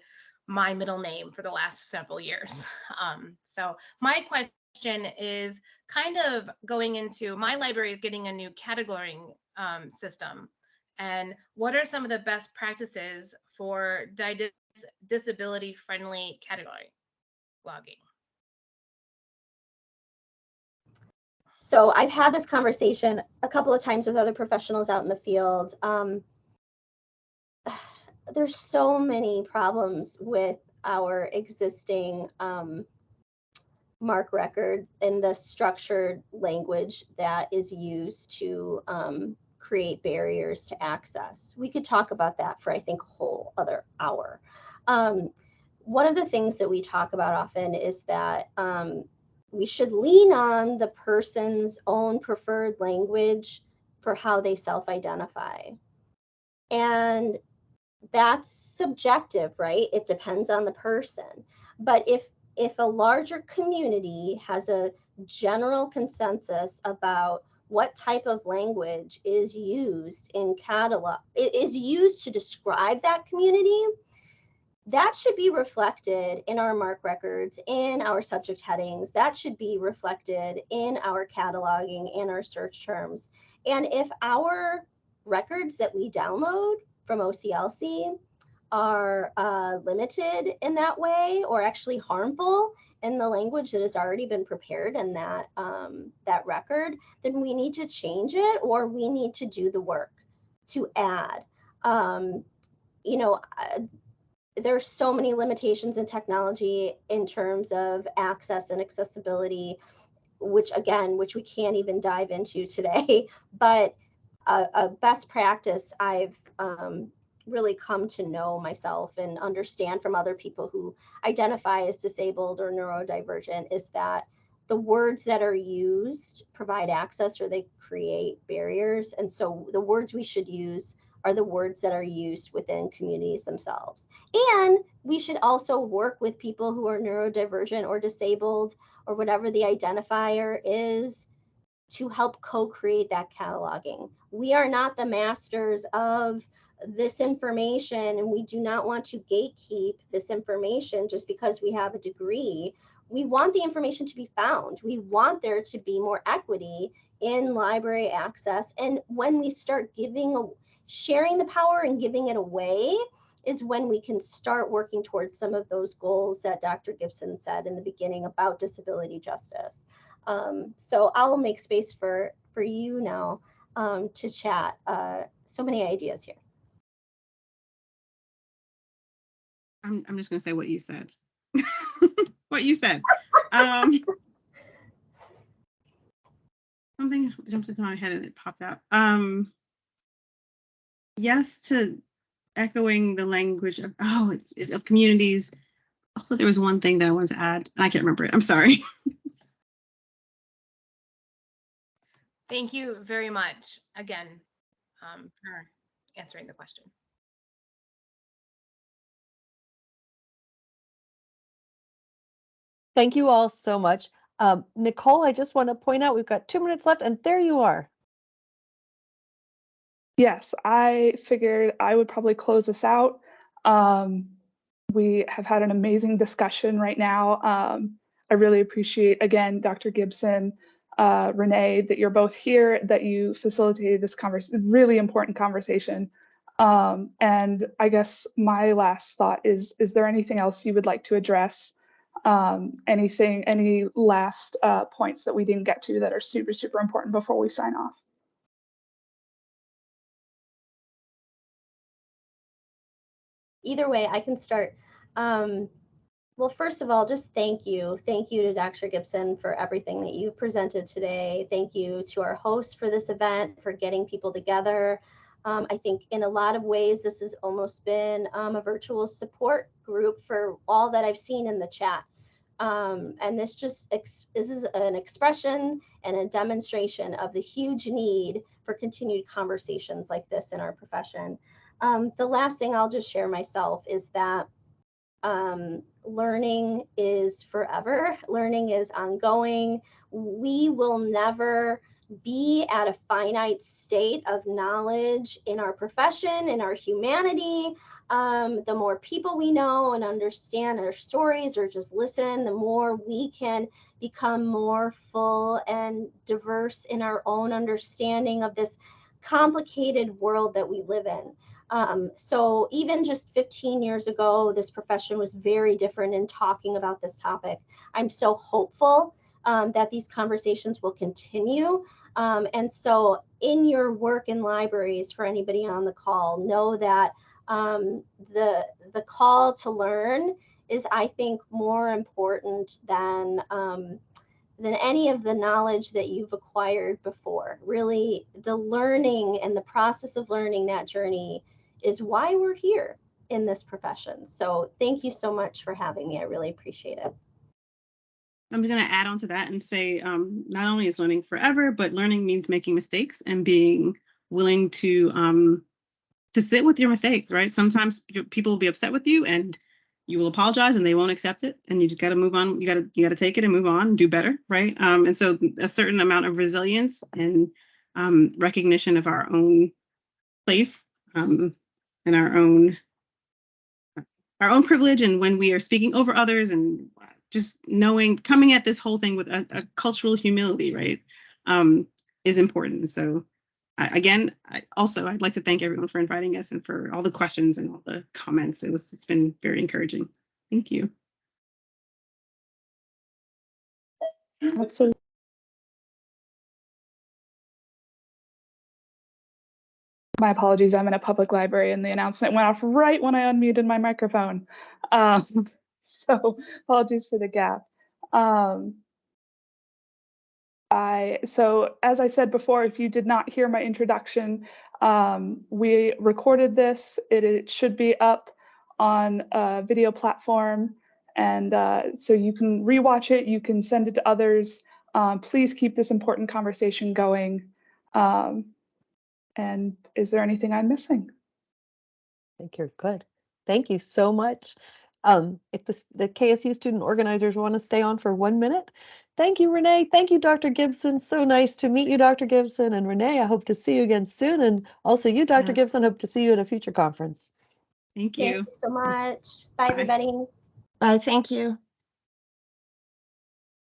my middle name for the last several years. So my question is kind of going into, my library is getting a new categorizing system. And what are some of the best practices for disability-friendly cataloging? So I've had this conversation a couple of times with other professionals out in the field. There's so many problems with our existing MARC records and the structured language that is used to create barriers to access. We could talk about that for, I think, a whole other hour. One of the things that we talk about often is that we should lean on the person's own preferred language for how they self-identify. And that's subjective, right? It depends on the person. But if a larger community has a general consensus about what type of language is used in catalog, is used to describe that community, that should be reflected in our MARC records, in our subject headings. That should be reflected in our cataloging and our search terms. And if our records that we download from OCLC are limited in that way, or actually harmful in the language that has already been prepared in that, that record, then we need to change it, or we need to do the work to add. You know, there's so many limitations in technology in terms of access and accessibility, which we can't even dive into today. But a best practice I've really come to know myself and understand from other people who identify as disabled or neurodivergent is that the words that are used provide access, or they create barriers. And so the words we should use are the words that are used within communities themselves. And we should also work with people who are neurodivergent or disabled, or whatever the identifier is, to help co-create that cataloging. We are not the masters of this information, and we do not want to gatekeep this information just because we have a degree. We want the information to be found. We want there to be more equity in library access. And when we start sharing the power and giving it away, is when we can start working towards some of those goals that Dr. Gibson said in the beginning about disability justice. So I will make space for you now to chat. So many ideas here. I'm just going to say what you said. What you said. Something jumped into my head and it popped out. Yes to echoing the language of, it's of communities. Also, there was one thing that I wanted to add, and I can't remember it. I'm sorry. Thank you very much again for answering the question. Thank you all so much. Nicole, I just want to point out we've got 2 minutes left, and there you are. Yes, I figured I would probably close this out. We have had an amazing discussion right now. I really appreciate, again, Dr. Gibson, Renee, that you're both here, that you facilitated this really important conversation. And I guess my last thought is there anything else you would like to address? Any last points that we didn't get to that are super, super important before we sign off? Either way, I can start. Well, first of all, just thank you. Thank you to Dr. Gibson for everything that you presented today. Thank you to our host for this event, for getting people together. I think in a lot of ways, this has almost been a virtual support group for all that I've seen in the chat. And this is an expression and a demonstration of the huge need for continued conversations like this in our profession. The last thing I'll just share myself is that Learning is forever. Learning is ongoing. We will never be at a finite state of knowledge in our profession, in our humanity. The more people we know and understand our stories or just listen, the more we can become more full and diverse in our own understanding of this complicated world that we live in. So even just 15 years ago, this profession was very different in talking about this topic. I'm so hopeful that these conversations will continue. And so in your work in libraries, for anybody on the call, know that the call to learn is, I think, more important than any of the knowledge that you've acquired before. Really, the learning and the process of learning, that journey, is why we're here in this profession. So thank you so much for having me. I really appreciate it. I'm going to add on to that and say, not only is learning forever, but learning means making mistakes and being willing to sit with your mistakes, right? Sometimes people will be upset with you and you will apologize and they won't accept it. And you just got to move on. You got to take it and move on and do better, right? And so a certain amount of resilience and recognition of our own place and our own privilege, and when we are speaking over others, and just knowing, coming at this whole thing with a cultural humility, right, is important. So again, I'd like to thank everyone for inviting us and for all the questions and all the comments. It's been very encouraging. Thank you. Absolutely. My apologies, I'm in a public library and the announcement went off right when I unmuted my microphone. So apologies for the gap. So as I said before, if you did not hear my introduction, we recorded this. It should be up on a video platform, and so you can rewatch it, you can send it to others. Please keep this important conversation going. And is there anything I'm missing? I think you're good. Thank you so much. If the KSU student organizers want to stay on for 1 minute. Thank you, Renee. Thank you, Dr. Gibson. So nice to meet you, Dr. Gibson. And Renee, I hope to see you again soon. And also you, Dr. Gibson, hope to see you at a future conference. Thank you. Thank you so much. Bye, everybody. Bye, thank you.